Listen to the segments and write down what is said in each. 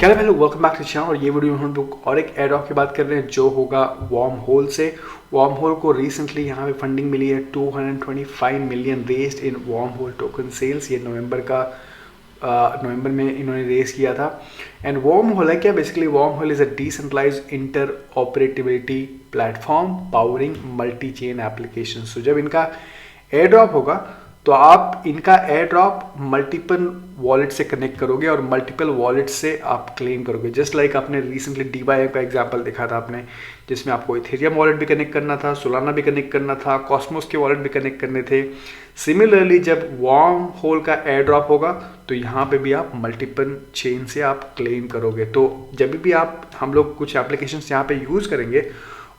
क्या भाई लोग, वेलकम बैक टू चैनल। और ये वीडियो में हम लोग और एक एड ऑफ की बात कर रहे हैं जो होगा वार्म होल से। वार्म होल को रिसेंटली यहाँ पे फंडिंग मिली है 225 million raised in Wormhole token sales. ये नवंबर में इन्होंने रेस किया था। एंड वार्म होल है क्या? Basically wormhole is a decentralised interoperability platform powering multi chain application. So जब इनका एयर ड्रॉप होगा तो आप इनका एयर ड्रॉप मल्टीपल वॉलेट से कनेक्ट करोगे और मल्टीपल वॉलेट से आप क्लेम करोगे। जस्ट लाइक आपने रिसेंटली DYI का एग्जांपल देखा था आपने, जिसमें आपको इथेरियम वॉलेट भी कनेक्ट करना था, सोलाना भी कनेक्ट करना था, कॉस्मोस के वॉलेट भी कनेक्ट करने थे। सिमिलरली जब वार्म होल का एयर ड्रॉप होगा तो यहाँ पे भी आप मल्टीपल चेन से आप क्लेम करोगे। तो जब भी हम लोग कुछ एप्लीकेशंस यहाँ पे यूज़ करेंगे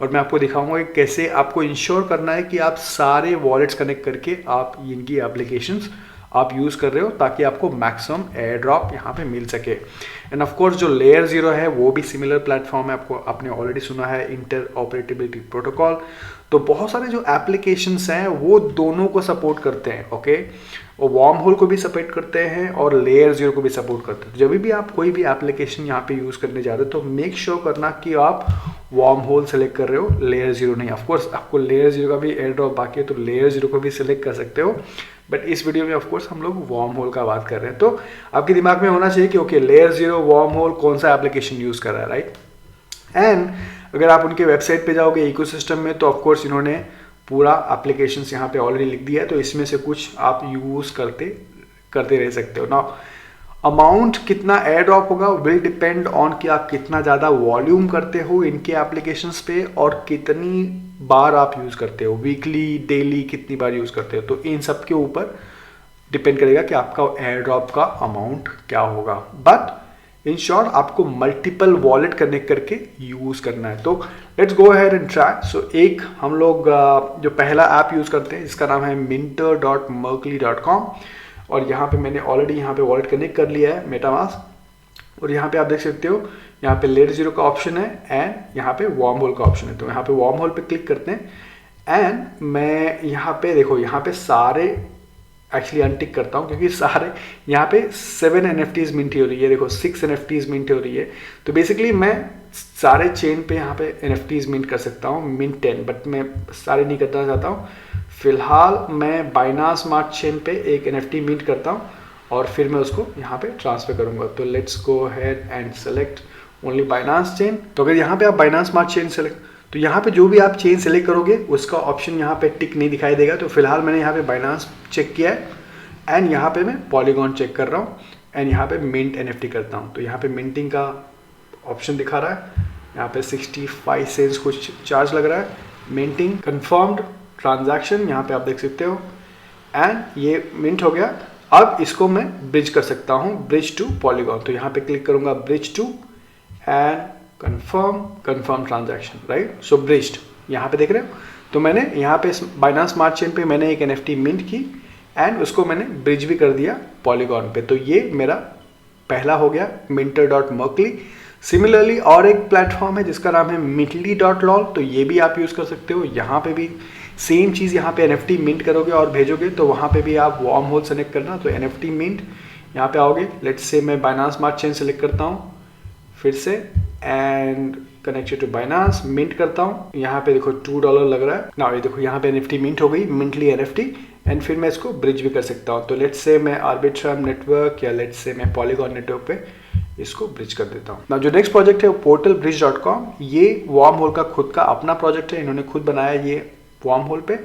और मैं आपको दिखाऊंगा कि कैसे आपको इंश्योर करना है कि आप सारे वॉलेट्स कनेक्ट करके आप इनकी एप्लीकेशंस आप यूज़ कर रहे हो ताकि आपको मैक्सिमम एयर ड्रॉप यहाँ पे मिल सके। एंड ऑफ कोर्स जो लेयर 0 है वो भी सिमिलर प्लेटफॉर्म है, आपने ऑलरेडी सुना है, इंटर ऑपरेटिबिलिटी प्रोटोकॉल। तो बहुत सारे जो एप्लीकेशंस हैं वो दोनों को सपोर्ट करते हैं, ओके। और वार्म होल को भी सपोर्ट करते हैं और लेयर 0 को भी सपोर्ट करते हैं। जब भी आप कोई भी एप्लीकेशन यहाँ पे यूज़ करने जा रहे हो तो मेक श्योर करना कि आप वार्म होल सेलेक्ट कर रहे हो, लेयर 0 नहीं। ऑफकोर्स आपको लेयर 0 का भी एयर ड्रॉप बाकी है तो लेयर 0 को भी सिलेक्ट कर सकते हो, बट इस वीडियो में ऑफकोर्स हम लोग वार्म होल का बात कर रहे हैं। तो आपके दिमाग में होना चाहिए कि ओके, लेयर 0 वार्म होल कौन सा एप्लीकेशन यूज़ कर रहा है, राइट। एंड अगर आप उनके वेबसाइट पे जाओगे इकोसिस्टम में तो ऑफकोर्स इन्होंने पूरा एप्लीकेशंस यहाँ पे ऑलरेडी लिख दिया है, तो इसमें से कुछ आप यूज़ करते रह सकते हो। नाउ अमाउंट कितना एयर ड्रॉप होगा विल डिपेंड ऑन कि आप कितना ज़्यादा वॉल्यूम करते हो इनके एप्लीकेशंस पे और कितनी बार आप यूज़ करते हो, वीकली डेली कितनी बार यूज़ करते हो। तो इन सब के ऊपर डिपेंड करेगा कि आपका एयर ड्रॉप का अमाउंट क्या होगा। बट इन शॉर्ट आपको मल्टीपल वॉलेट कनेक्ट करके यूज़ करना है। तो let's go ahead and try. So एक हम लोग जो पहला ऐप यूज़ करते हैं इसका नाम है minter.merkle.com और यहाँ पे मैंने ऑलरेडी यहाँ पे वॉलेट कनेक्ट कर लिया है मेटामास्क। और यहाँ पे आप देख सकते हो यहाँ पे लेयर 0 का ऑप्शन है एंड यहाँ पे वार्म होल का ऑप्शन है। तो यहाँ पे वार्म होल पे क्लिक करते हैं एंड मैं यहाँ पे देखो यहाँ पे सारे एक्चुअली अनटिक करता हूँ क्योंकि सारे यहाँ पे 7 NFTs मिंट हो रही है, देखो 6 NFTs मिंट हो रही है। तो बेसिकली मैं सारे चेन पे यहाँ पे NFTs मिंट कर सकता हूँ, मिंट 10, बट मैं सारे नहीं करना चाहता हूँ। फिलहाल मैं बाइनांस स्मार्ट चेन पे एक NFT मिंट करता हूँ और फिर मैं उसको यहाँ पे ट्रांसफर करूँगा। तो let's go ahead and select only Binance chain. तो अगर यहाँ पे आप बाइनांस स्मार्ट चेन सेलेक्ट तो यहाँ पे जो भी आप चेन सेलेक्ट करोगे उसका ऑप्शन यहाँ पे टिक नहीं दिखाई देगा। तो फिलहाल मैंने यहाँ पे बाइनांस चेक किया है एंड यहाँ पे मैं पॉलीगॉन चेक कर रहा हूँ एंड यहाँ पे मिंट NFT करता हूँ। तो यहाँ पे मिंटिंग का ऑप्शन दिखा रहा है, यहाँ पे 65 सेंट्स कुछ चार्ज लग रहा है। मिंटिंग कंफर्म्ड ट्रांजैक्शन यहाँ पे आप देख सकते हो एंड ये मिंट हो गया। अब इसको मैं ब्रिज कर सकता हूँ, ब्रिज टू पॉलीगॉन। तो यहाँ पे क्लिक करूँगा bridge to and confirm transaction, right. So bridged यहाँ पे देख रहे हो। तो मैंने यहाँ पे बाइनांस स्मार्ट चेन पे मैंने एक NFT मिंट की एंड उसको मैंने ब्रिज भी कर दिया पॉलीगॉन पे। तो ये मेरा पहला हो गया minter.merkle। सिमिलरली और एक प्लेटफॉर्म है जिसका नाम है mitly.lol, तो ये भी आप यूज़ कर सकते हो। यहाँ पे भी सेम चीज़, यहाँ पे NFT मिंट करोगे और भेजोगे तो वहाँ पे भी आप वार्म होल सेलेक्ट करना। तो NFT मिंट यहाँ पे आओगे, लेट्स से मैं बाइनांस स्मार्ट चेन सेलेक्ट करता हूँ फिर से and connected to Binance mint करता हूँ। यहाँ पे देखो $2 लग रहा है ना। ये देखो यहाँ पे NFT मिंट हो गई, मिंटली NFT। एंड फिर मैं इसको ब्रिज भी कर सकता हूँ। तो लेट्स से मैं आर्बिट्रम नेटवर्क या लेट्स से मैं पॉलीगॉन नेटवर्क पे इसको ब्रिज कर देता हूँ। ना जो नेक्स्ट प्रोजेक्ट है वो portalbridge.com, ये वार्म होल का खुद का अपना प्रोजेक्ट है, इन्होंने खुद बनाया ये वार्म होल पे।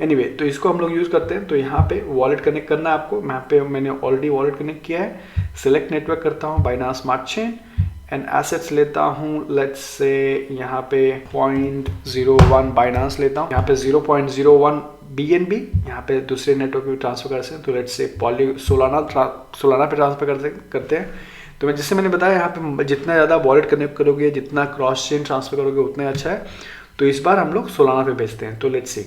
एनीवे तो इसको हम लोग यूज़ करते हैं। तो यहाँ पे वॉलेट कनेक्ट करना है आपको। यहाँ पे मैंने ऑलरेडी वॉलेट कनेक्ट किया है, सिलेक्ट नेटवर्क करता हूँ Binance smart chain and assets लेता हूँ, लेट्स से यहाँ पे 0.01 बाइनांस लेता हूँ, यहाँ पे 0.01 BNB यहाँ पे दूसरे नेटवर्क पे ट्रांसफर कर सकते हैं। तो लेट्स से सोलाना पे ट्रांसफर करते हैं। तो मैं जैसे मैंने बताया यहाँ पे जितना ज़्यादा वॉलेट कनेक्ट करोगे, जितना क्रॉस चेन ट्रांसफर करोगे उतना अच्छा है। तो इस बार हम लोग सोलाना पे भेजते हैं। तो लेट्स सी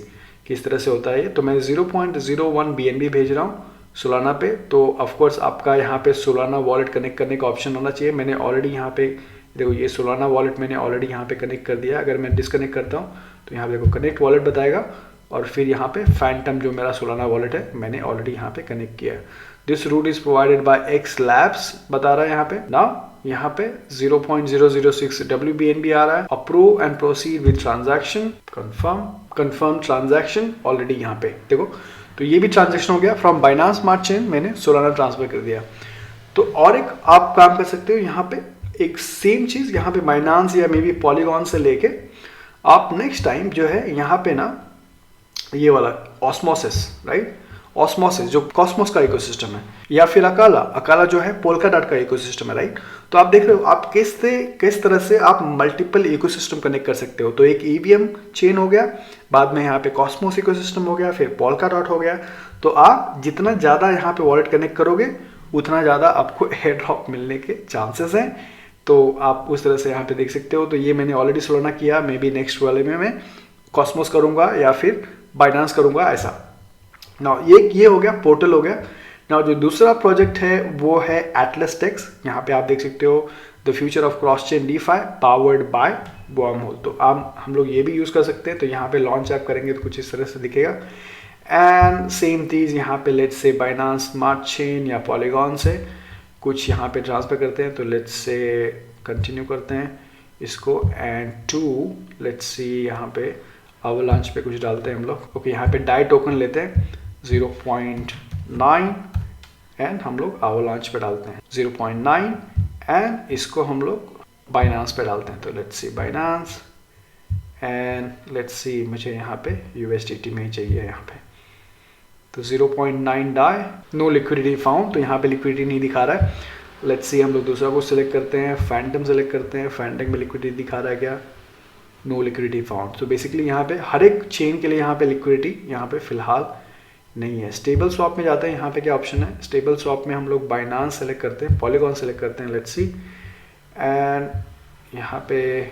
किस तरह से होता है ये। तो मैं 0.01 BNB भेज रहा हूँ सोलाना पे। तो ऑफकोर्स आपका यहाँ पे सोलाना वॉलेट कनेक्ट करने का ऑप्शन होना चाहिए। मैंने ऑलरेडी यहाँ पे देखो ये सोलाना वॉलेट मैंने ऑलरेडी यहाँ पे कनेक्ट कर दिया है। अगर मैं डिसकनेक्ट करता हूँ तो यहाँ पे देखो कनेक्ट वॉलेट बताएगा और फिर यहाँ पे फैंटम जो मेरा सोलाना वॉलेट है मैंने ऑलरेडी यहाँ पे कनेक्ट किया है। This route is provided by X Labs बता रहा है यहाँ पे। नाउ यहाँ पे 0.006 WBNB आ रहा है। Approve and proceed with transaction, confirm transaction already यहाँ पे देखो। तो ये भी ट्रांजैक्शन हो गया फ्रॉम बाइनांस स्मार्ट चेन, मैंने सोलाना ट्रांसफर कर दिया। तो और एक आप काम कर सकते हो यहाँ पे, एक सेम चीज यहाँ पे बाइनांस या मे बी पॉलीगॉन से लेके आप नेक्स्ट टाइम जो है यहाँ पे ना ये वाला ऑस्मोसिस, राइट, ऑस्मोसिस जो कॉस्मोस का इकोसिस्टम है, या फिर अकाला जो है पोल्काडॉट का इकोसिस्टम है, राइट। तो आप देख रहे हो आप किस तरह से आप मल्टीपल इकोसिस्टम कनेक्ट कर सकते हो। तो एक EVM चेन हो गया, बाद में यहाँ पे कॉस्मोस इकोसिस्टम हो गया, फिर पोल्काडॉट हो गया। तो आप जितना ज़्यादा यहाँ पे वॉलेट कनेक्ट करोगे उतना ज़्यादा आपको एयर ड्रॉप मिलने के चांसेस हैं। तो आप उस तरह से यहाँ पे देख सकते हो। तो ये मैंने ऑलरेडी सोलाना किया, मे बी नेक्स्ट वाले में मैं कॉस्मोस करूँगा या फिर बाइनांस करूँगा ऐसा। ना ये हो गया, पोर्टल हो गया। ना जो दूसरा प्रोजेक्ट है वो है एटलस टेक्स। यहाँ पे आप देख सकते हो the future of cross chain DeFi powered by wormhole. तो हम लोग ये भी यूज़ कर सकते हैं। तो यहाँ पे लॉन्च ऐप करेंगे तो कुछ इस तरह से दिखेगा। एंड सेम चीज़ यहाँ पे let's say Binance smart chain या पॉलीगॉन से कुछ यहाँ पे ट्रांसफ़र करते हैं। तो लेट्स से कंटिन्यू करते हैं इसको एंड टू लेट्स सी यहाँ पे अवलांच पे कुछ डालते हैं हम लोग। ओके, यहाँ पे डाई टोकन लेते हैं 0.9 एंड हम लोग अवलांच पे डालते हैं 0.9 एंड इसको हम लोग बाइनांस पे डालते हैं। तो let's see Binance and let's see मुझे यहाँ पे USDT में ही चाहिए यहाँ पे। तो 0.9 डाई, नो लिक्विडिटी फाउंड। तो यहाँ पे लिक्विडिटी नहीं दिखा रहा है। लेट्स सी हम लोग दूसरा को सिलेक्ट करते हैं, फैंटम सेलेक्ट करते हैं। फैंटम में लिक्विडिटी दिखा रहा है क्या? No liquidity found. तो बेसिकली यहाँ पे हर एक चेन के लिए यहाँ पे लिक्विडिटी यहाँ पे फिलहाल नहीं है। स्टेबल स्वैप में जाते हैं। यहाँ पे क्या ऑप्शन है? स्टेबल स्वैप में हम लोग बाइनांस सेलेक्ट करते हैं, पॉलीगॉन सेलेक्ट करते हैं, लेट्स सी एंड यहाँ पे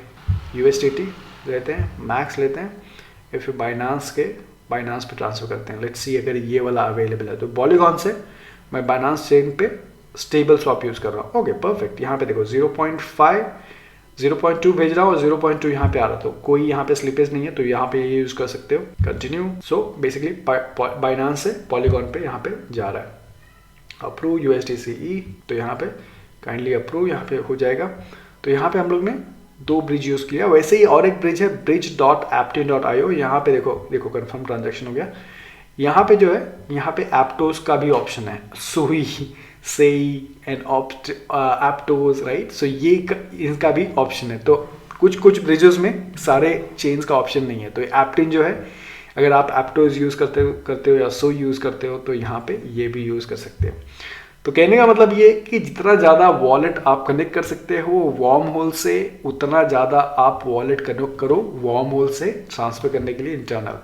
USDT लेते हैं, मैक्स लेते हैं, या फिर बाइनांस पे ट्रांसफर करते हैं। लेट्स सी अगर ये वाला अवेलेबल है। तो पॉलीगॉन से मैं बाइनांस चेन पे स्टेबल स्वैप यूज़ कर रहा हूँ। Okay perfect. यहाँ पे देखो 0.5 0.2 भेज रहा हूँ और 0.2 यहाँ पे आ रहा। तो कोई यहाँ पे स्लिपेज नहीं है, तो यहाँ पे ये यूज़ कर सकते हो। कंटिन्यू। सो बेसिकली बाइनांस से पॉलीगॉन पे यहाँ पे जा रहा है। Approve USDCE। तो यहाँ पे काइंडली अप्रूव यहाँ पे हो जाएगा। तो यहाँ पे हम लोग ने 2 ब्रिज यूज़ किया। वैसे ही और एक ब्रिज है bridge.aptin.io। यहाँ पे देखो कंफर्म ट्रांजेक्शन हो गया। यहाँ पे जो है यहाँ पे एप्टोस का भी ऑप्शन है, सुई सेई एंड एप्टोस, राइट। सो ये इनका भी ऑप्शन है। तो कुछ ब्रिजेस में सारे चेन्स का ऑप्शन नहीं है। तो एप्टिन जो है, अगर आप एप्टोस यूज़ करते हो या सुई यूज़ करते हो तो यहाँ पे ये भी यूज़ कर सकते हो। तो कहने का मतलब ये कि जितना ज़्यादा वॉलेट आप कनेक्ट कर सकते हो वार्म होल से, उतना ज़्यादा आप वॉलेट कनेक्ट करो वार्म होल से ट्रांसफ़र करने के लिए इंटरनल।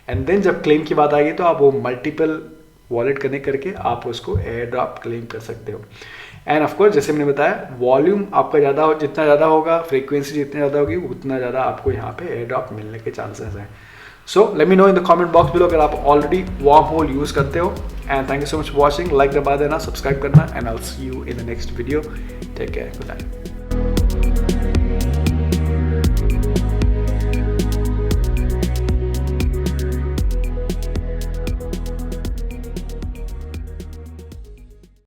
एंड देन जब क्लेम की बात आएगी तो आप वो मल्टीपल वॉलेट कनेक्ट करके आप उसको एयर ड्रॉप क्लेम कर सकते हो। एंड ऑफकोर्स जैसे मैंने बताया, वॉल्यूम आपका जितना ज़्यादा होगा, फ्रीक्वेंसी जितनी ज़्यादा होगी, उतना ज़्यादा आपको यहाँ पे एयर ड्रॉप मिलने के चांसेस हैं। So let me know in the comment box below अगर आप ऑलरेडी वार्म होल यूज़ करते हो। And thank you so much for watching. Like दबा देना, सब्सक्राइब करना and I will see you in the next video. Take care, good night.